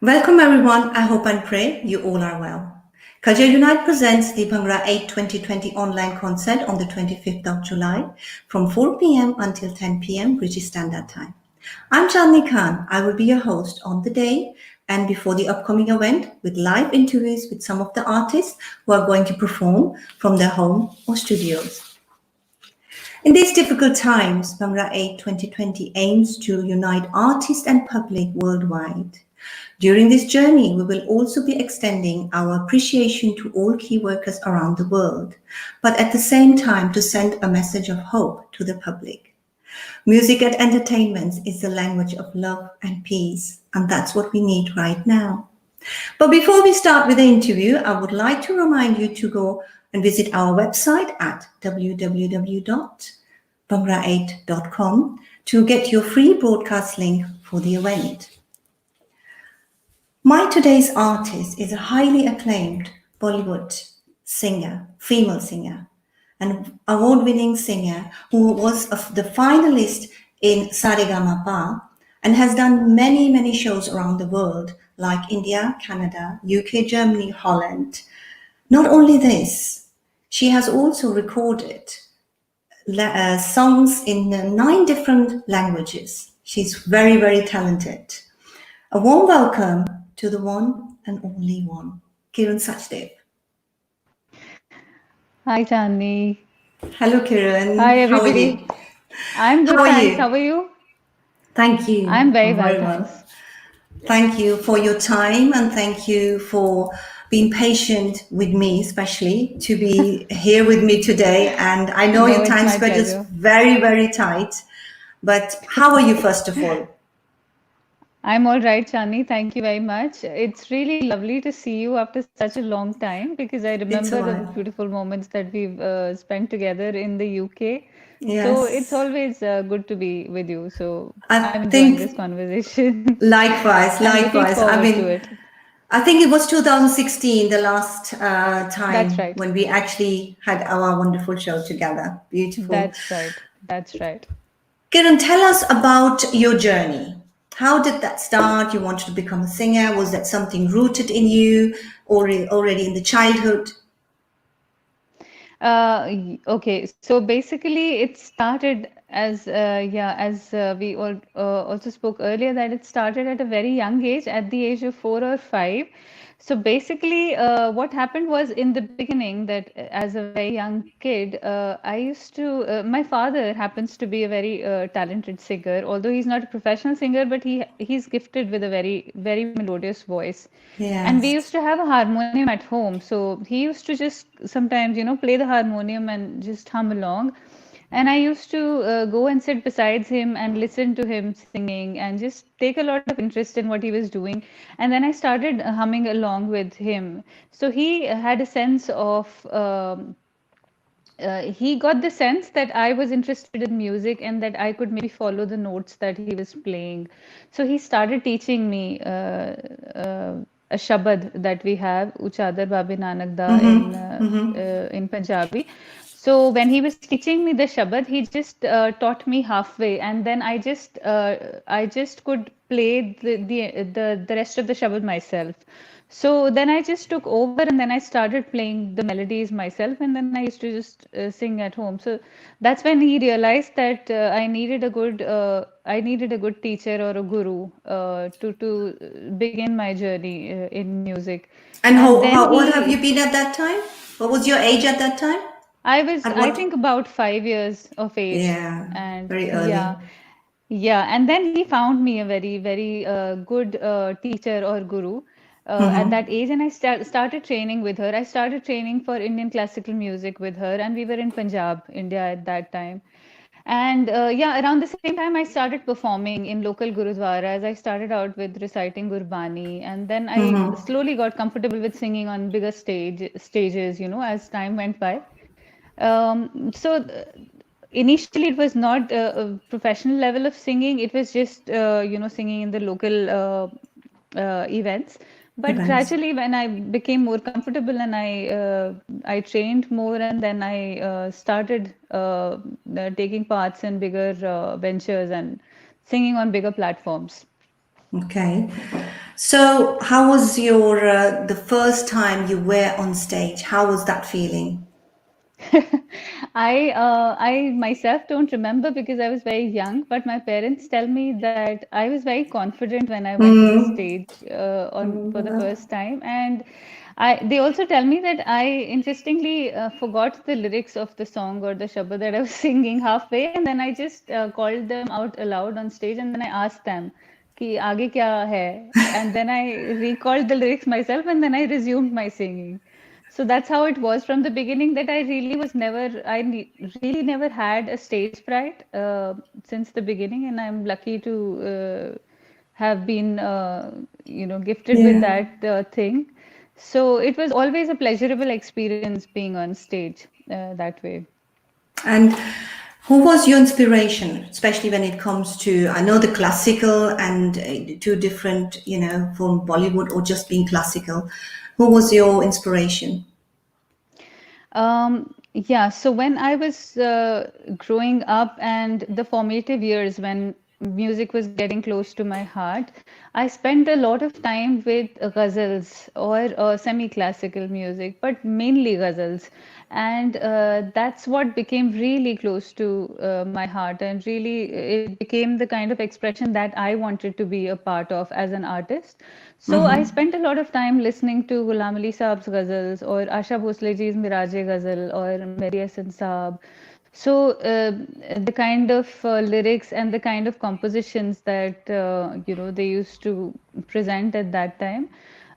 Welcome everyone. I hope and pray you all are well. Culture Unite presents the Bhangra Aid 2020 online concert on the 25th of July from 4 p.m. until 10 p.m. British Standard Time. I'm Chandni Kahn. I will be your host on the day and before the upcoming event with live interviews with some of the artists who are going to perform from their home or studios. In these difficult times, Bhangra Aid 2020 aims to unite artists and public worldwide. During this journey, we will also be extending our appreciation to all key workers around the world, but at the same time to send a message of hope to the public. Music and entertainment is the language of love and peace, and that's what we need right now. But before we start with the interview, I would like to remind you to go and visit our website at www.bhangraaid.com to get your free broadcast link for the event. My today's artist is a highly acclaimed Bollywood singer, female singer, an award-winning singer who was the finalist in Saregama and has done many shows around the world like India, Canada, UK, Germany, Holland. Not only this, she has also recorded songs in 9 different languages. She's very talented. A warm welcome to the one and only one, Kiran Sachdev. Hi, Chandni. Hello, Kiran. Hi, How are everybody. you? I'm good, How are thanks. you? How are you? Thank you. I'm very well, very well. thanks. Thank you for your time and thank you for being patient with me, especially to be here with me today. And I know No, your it's time my schedule is pleasure. very tight. But how are you, first of all? I'm all right, Chandni. Thank you very much. It's really lovely to see you after such a long time because I It's a remember the while. beautiful moments that we've spent together in the UK. So it's Yes. always good to be with you. So I I'm enjoying this think conversation. likewise, I'm looking likewise. I forward to mean, it. I think it was 2016, the last That's time right. when we actually had our wonderful show together. Beautiful. That's right. That's right. Kiran, tell us about your journey. How did that start? You wanted to become a singer. Was that something rooted in you or already in the childhood? Okay, so basically it started as as we also spoke earlier that it started at a very young age, at the age of 4 or 5. So basically, what happened was in the beginning that as a very young kid, I used to. My father happens to be a very talented singer, although he's not a professional singer, but he's gifted with a very melodious voice. And we used Yes. to have a harmonium at home. So he used to just sometimes, play the harmonium and just hum along. And I used to go and sit beside him and listen to him singing and just take a lot of interest in what he was doing. And then I started humming along with him. So he had a sense of he got the sense that I was interested in music and that I could maybe follow the notes that he was playing. So he started teaching me a shabad that we have, Uchadar Babe Nanak Da in Punjabi. So when he was teaching me the shabad, he just taught me halfway, and then I just could play the rest of the shabad myself. So then I just took over and then I started playing the melodies myself and then I used to just sing at home. So that's when he realized that I needed a good teacher or a guru to begin my journey in music. And And then what have you he been at that time? What was your age at that time? At I what? think about 5 years of age. Yeah, And very early. yeah, and then he found me a very good teacher or guru at that age, and I started training with her. I started training for Indian classical music with her, and we were in Punjab, India at that time. And yeah, around the same time, I started performing in local gurudwaras. I started out with reciting Gurbani, and then I slowly got comfortable with singing on bigger stages, as time went by. So initially it was not a professional level of singing. It was just singing in the local events. But Events. gradually, when I became more comfortable and I trained more, and then I started taking parts in bigger ventures and singing on bigger platforms. Okay. So, how was your the first time you were on stage? How was that feeling? I myself don't remember because I was very young, but my parents tell me that I was very confident when I went to the Mm. stage on for the first time, and I they also tell me that I interestingly forgot the lyrics of the song or the shabad that I was singing halfway, and then I just called them out aloud on stage, and then I asked them कि आगे क्या है, and then I recalled the lyrics myself, and then I resumed my singing. So that's how it was from the beginning, that I really was never, really never had a stage fright since the beginning, and I'm lucky to have been, gifted with Yeah. that thing. So it was always a pleasurable experience being on stage that way. And who was your inspiration, especially when it comes to, I know the classical and two different, from Bollywood or just being classical. Who was your inspiration? Yeah, so when I was growing up and the formative years when music was getting close to my heart, I spent a lot of time with ghazals or semi-classical music, but mainly ghazals. And that's what became really close to my heart, and really it became the kind of expression that I wanted to be a part of as an artist. So I Mm-hmm. spent a lot of time listening to Ghulam Ali Saab's ghazals or Asha Bhosle ji's Miraje ghazal or Meri Hasan Saab. So the kind of lyrics and the kind of compositions that they used to present at that time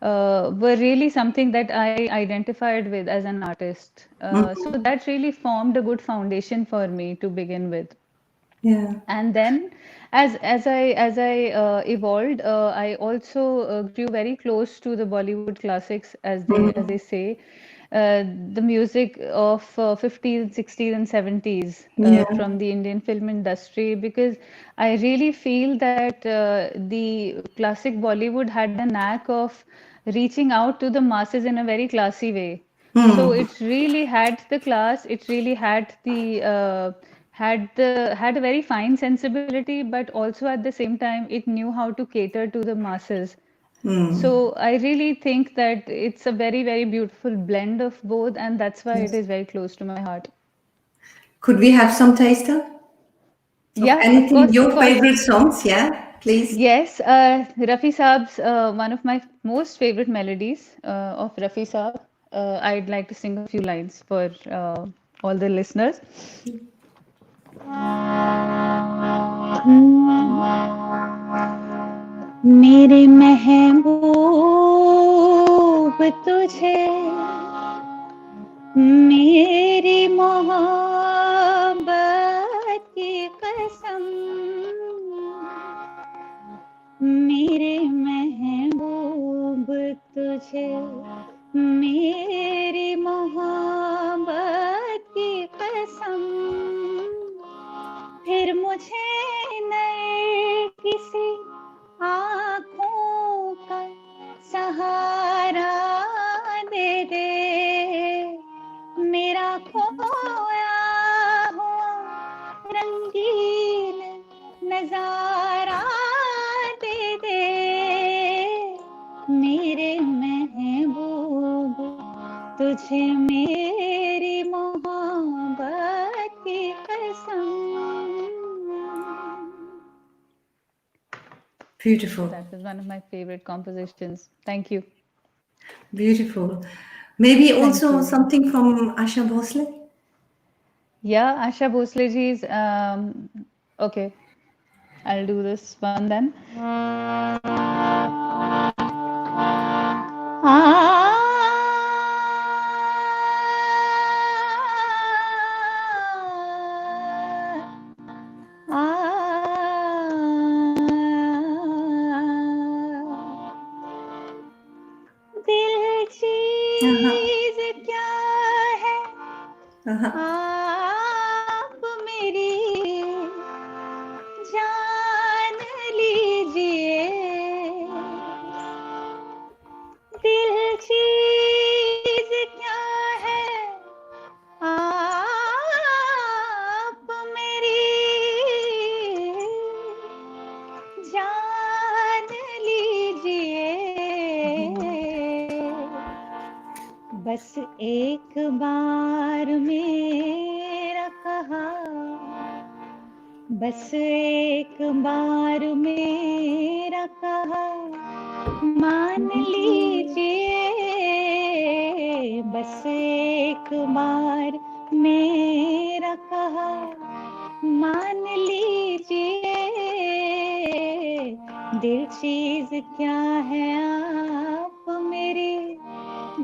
were really something that I identified with as an artist. So Mm-hmm. that really formed a good foundation for me to begin with. Yeah. And then as I evolved, I also grew very close to the Bollywood classics, as they say, the music of 50s, 60s, and 70s Yeah. from the Indian film industry, because I really feel that the classic Bollywood had the knack of reaching out to the masses in a very classy way. So Mm. it really had the class, it really had the had a very fine sensibility, but also at the same time it knew how to cater to the masses. Mm. So I really think that it's a very, very beautiful blend of both, and that's why it Yes. is very close to my heart. Could we have some taster of Yeah, of anything, course, of your course. favorite songs? Yeah, please. Yes, Rafi Saab's one of my most favorite melodies of Rafi Saab. I'd like to sing a few lines for all the listeners. मेरे महबूब तुझे मेरी मोहब्बत की कसम मेरे महबूब तुझे मेरी मोहब्बत की कसम फिर मुझे नए किसी आँखों का सहारा दे दे मेरा खोया हुआ रंगीन नजारा दे दे मेरे महबूब तुझे मेरी मोहब्बत की कसम. Beautiful. That was one of my favorite compositions. Thank you. Beautiful. Maybe Thank also you. something from Asha Bhosle? Yeah, Asha Bhosle ji's. Okay, I'll do this one then. दिल Uh-huh. चीज क्या है Uh-huh. आप मेरी जान लीजिए दिल चीज क्या है आप मेरी जान लीजिए बस एक बार मेरा कहा, बस एक बार मेरा कहा मान लीजिए, बस एक बार मेरा कहा मान लीजिए, दिल चीज क्या है आप मेरी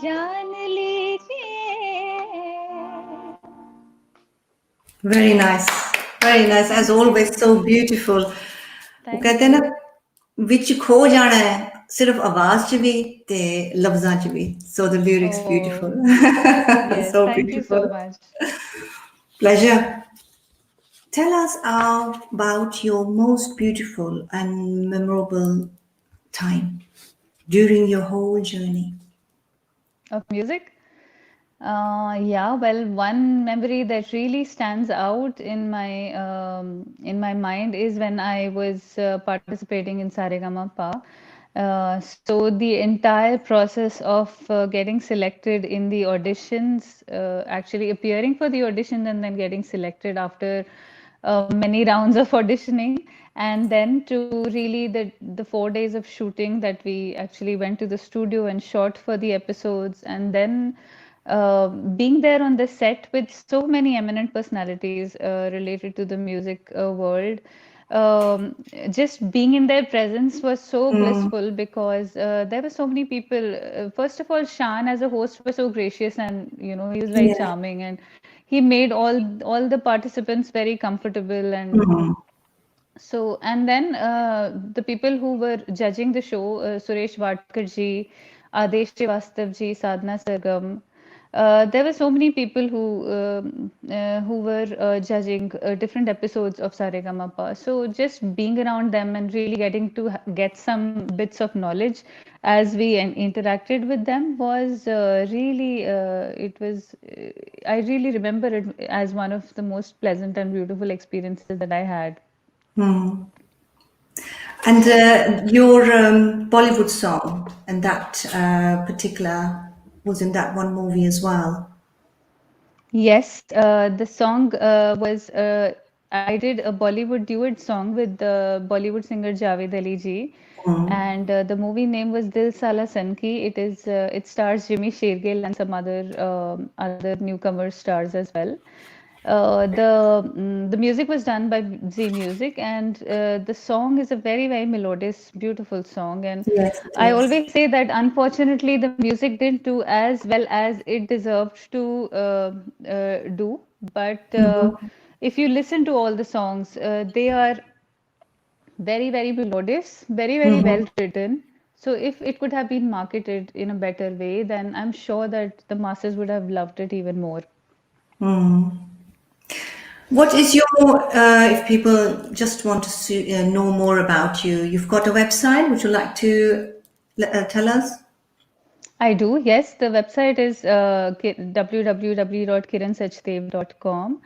जान लीजिए. Very nice. Very nice. As Thank you. always, so beautiful. वो कहते Thank हैं ना you. विच खो जाना है सिर्फ आवाज च भी ते लफ्जां च भी. So the lyrics Oh, beautiful. yes. So Thank you so beautiful. much. Pleasure. Tell us about your most beautiful and memorable time during your whole journey. Of music? Yeah, well, one memory that really stands out in my mind is when I was participating in Saregama. So the entire process of getting selected in the auditions, actually appearing for the audition and then getting selected after many rounds of auditioning, and then to really the 4 days of shooting that we actually went to the studio and shot for the episodes, and then being there on the set with so many eminent personalities related to the music world. Just being in their presence was so Mm, blissful because there were so many people. First of all, Shan as a host was so gracious, and he was very yeah. charming, and he made all the participants very comfortable. And Mm, so, and then the people who were judging the show, Suresh Vatkar ji, Adesh Srivastav ji, Sadhna Sargam, there were so many people who were judging different episodes of Saregama. So just being around them and really getting to get some bits of knowledge as we interacted with them was really it was I really remember it as one of the most pleasant and beautiful experiences that I had. mm. And your Bollywood song and that particular was in that one movie as well. Yes, the song was I did a Bollywood duet song with the Bollywood singer Javed Ali ji, Mm, and the movie name was Dil Sala Sanki. It stars Jimmy Shergill and some other newcomer stars as well. The music was done by Z Music, and the song is a very melodious, beautiful song. And yes, it I is. always say that unfortunately the music didn't do as well as it deserved to do. But if you listen to all the songs, they are very melodious, very Mm-hmm. well written. So if it could have been marketed in a better way, then I'm sure that the masses would have loved it even more. Mm. What is your, if people just want to know more about you, you've got a website. Would you like to tell us? I do, yes. The website is www.kiransachdev.com.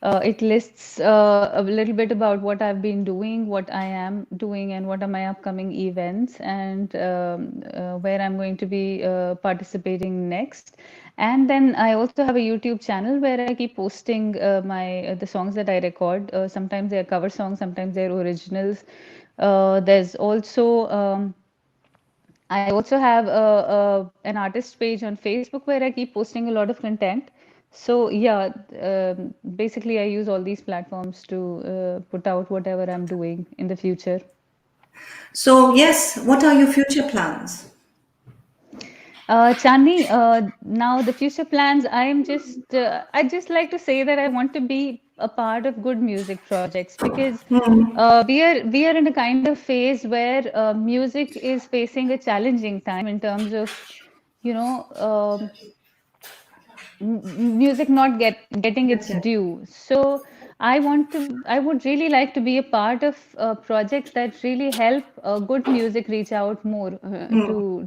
It lists a little bit about what I've been doing, what I am doing, and what are my upcoming events, and where I'm going to be participating next. And then I also have a YouTube channel where I keep posting the songs that I record. Sometimes they're cover songs, sometimes they're originals. There's also I also have an artist page on Facebook where I keep posting a lot of content. So yeah, basically I use all these platforms to put out whatever I'm doing in the future. So, yes, what are your future plans? Chandni, now the future plans, I'd just like to say that I want to be a part of good music projects because we are in a kind of phase where music is facing a challenging time in terms of, you know, music not getting its Okay. due. So I would really like to be a part of projects that really help good music reach out more to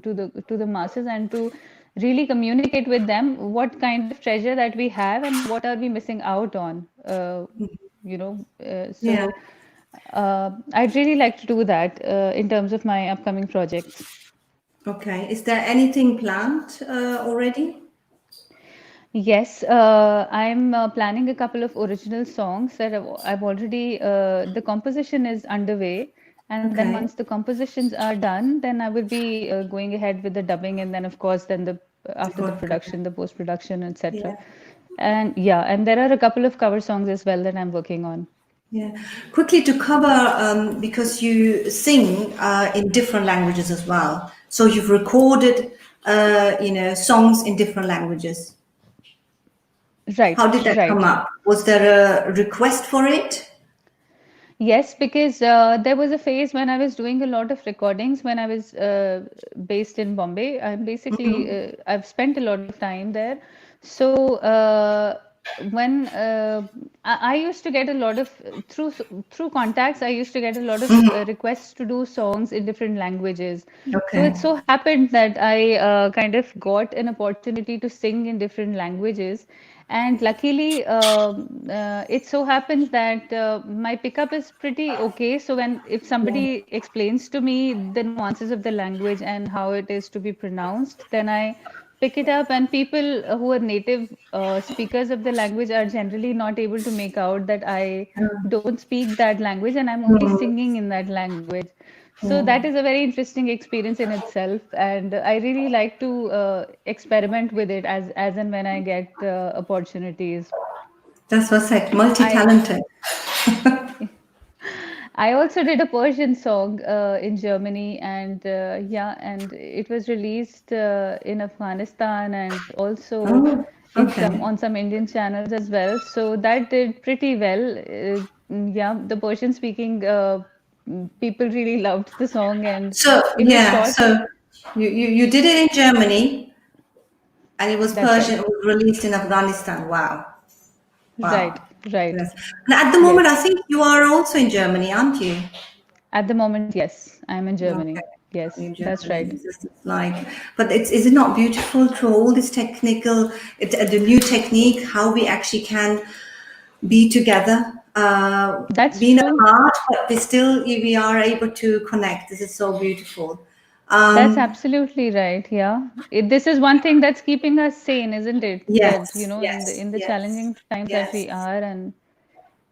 the masses and to really communicate with them what kind of treasure that we have and what are we missing out on. Yeah. So I'd really like to do that in terms of my upcoming projects. Okay. Is there anything planned already? Yes, I'm planning a couple of original songs that I've already, the composition is underway. And then Okay, once the compositions are done, then I will be going ahead with the dubbing. And then, of course, then after the good, good. production, the post-production, etc. Yeah, And yeah, and there are a couple of cover songs as well that I'm working on. yeah. Quickly to cover, because you sing in different languages as well. So you've recorded, songs in different languages. Right, How did that come right. up? Was there a request for it? Yes, because there was a phase when I was doing a lot of recordings when I was based in Bombay. I've spent a lot of time there. So when I used to get a lot of through contacts, I used to get a lot of requests to do songs in different languages. So it Okay. so happened that I kind of got an opportunity to sing in different languages. And luckily, it so happens that my pickup is pretty okay. So when if Yeah. somebody explains to me the nuances of the language and how it is to be pronounced, then I pick it up. And people who are native speakers of the language are generally not able to make out that I don't speak that language and I'm only Mm, singing in that language. So yeah. that is a very interesting experience in itself, and I really like to experiment with it as and when I get opportunities. That's what's it. I Multi-talented. I also did a Persian song in Germany, and yeah, and it was released in Afghanistan and also Oh, in some okay. on some Indian channels as well. So that did pretty well. Yeah, the Persian speaking people really loved the song, and So it was yeah, shot. so you did it in Germany, and it was That's Persian. right. It was released in Afghanistan. Wow, Right, wow. right. Yes. And at the moment, I Yes. think you are also in Germany, aren't you? At the moment, yes, I'm in Germany. Okay, Yes, in that's Germany. right. It's like, but is it not beautiful through all this technical, the new technique, how we actually can be together, That's being true. apart, but we are able to connect. This is so beautiful. That's Um, absolutely right. Yeah. This is one thing that's keeping us sane, isn't it? That, yes, in yes, the yes, challenging times that we yes. are, and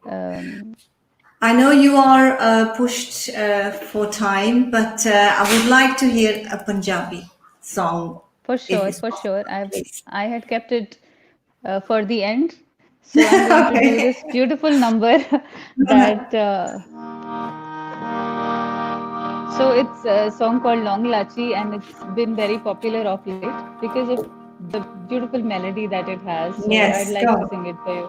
um, I know you are pushed for time, but I would like to hear a Punjabi song, if it's for possible, sure, please. I had kept it for the end. So I'm going to do this beautiful number that so it's a song called Long Lachi, and it's been very popular of late because of the beautiful melody that it has. So I'd Yes, like to go. sing it for you.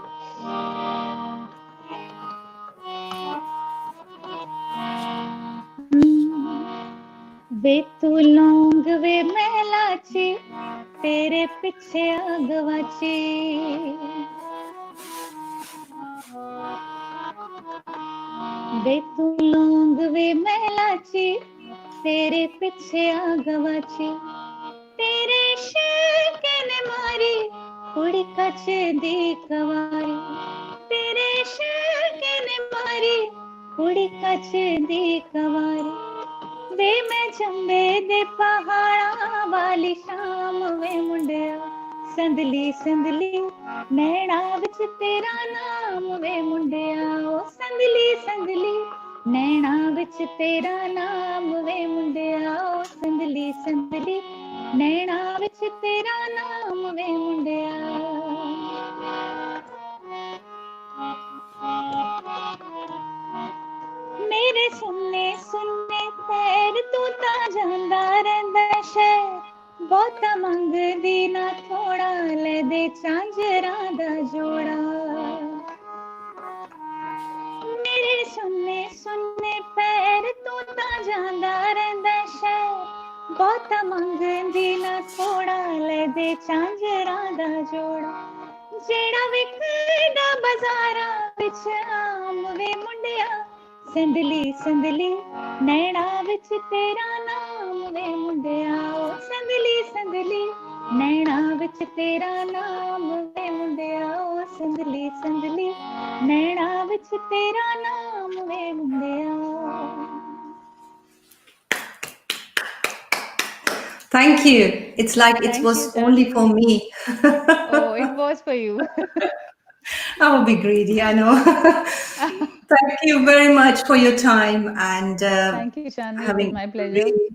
वे तू लौंग वे मैं लाची तेरे पीछे आ गवाची वे तू लौंग वे मैं लाची तेरे पीछे आ गवाची तेरे शौक ने मारी कुड़ी कच दी कवारी तेरे शौक ने मारी कुड़ी कच दी कवारी वे मैं चंबे दे पहाड़ा वाली शाम वे मुंडिया संदली संदली नैना विच तेरा नाम वे मुंडिया ओ संदली संदली नैना विच तेरा नाम वे मुंडिया ओ संदली संदली नैना विच तेरा नाम वे मुंडिया मेरे सुनने सुनने पैर तू ता जांदा रहिंदा शहर बहुता मंगदी ना थोड़ा ले दे झांजरां दा जोड़ा मेरे सुनने सुनने पैर तू ता जांदा रहिंदा शहर बहुता मंगदी ना थोड़ा ले दे झांजरां दा जोड़ा जेड़ा विकदा बाजारां विच आम वे मुंडिया संदली संदली नैना विच तेरा नाम वे मुंडिया ओ संदली संदली नैना विच तेरा नाम वे मुंडिया ओ संदली संदली नैना विच तेरा नाम वे मुंडिया Thank you. It's like it Thank you, was only Chandni. for me. Oh, it applause for you. I will be greedy, I know. Thank you very much for your time and Thank you, Chandni. It was having my pleasure. really.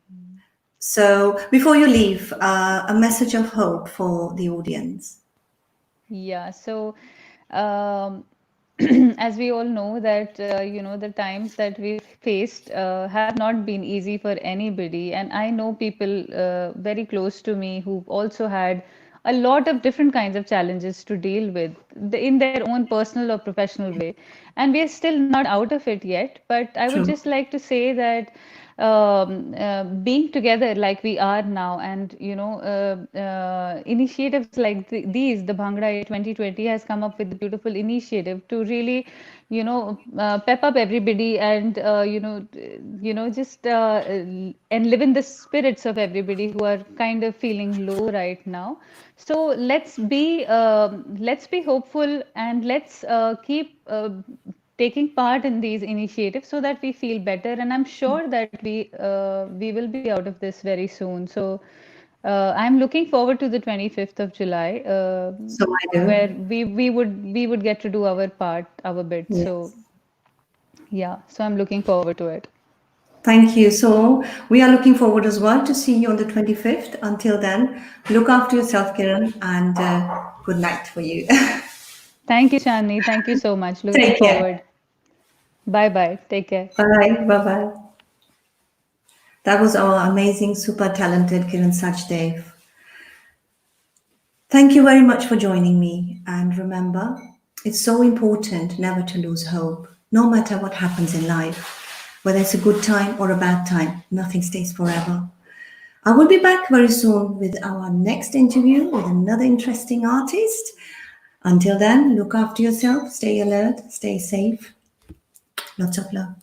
So, before you leave, a message of hope for the audience. Yeah, so um, as we all know that the times that we've faced have not been easy for anybody, and I know people very close to me who've also had a lot of different kinds of challenges to deal with in their own personal or professional way, and we are still not out of it yet. But I would True. just like to say that being together like we are now, and initiatives like these, the Bhangra Aid 2020 has come up with a beautiful initiative to really pep up everybody, and just and live in the spirits of everybody who are kind of feeling low right now. So let's be hopeful, and let's keep taking part in these initiatives so that we feel better. And I'm sure that we will be out of this very soon. So I'm looking forward to the 25th of July, So I where do. we would get to do our part, our bit. So Yes. yeah, so I'm looking forward to it. Thank you. So we are looking forward as well to see you on the 25th. Until then, look after yourself, Kiran, and good night for you. Thank you, Shani. Thank you so much. Looking Take care. forward. Bye bye. Take care. Bye. Bye bye. That was our amazing, super talented Kiran Sachdev. Thank you very much for joining me. And remember, it's so important never to lose hope, no matter what happens in life. Whether it's a good time or a bad time, nothing stays forever. I will be back very soon with our next interview with another interesting artist. Until then, look after yourself, stay alert, stay safe. Lots of love.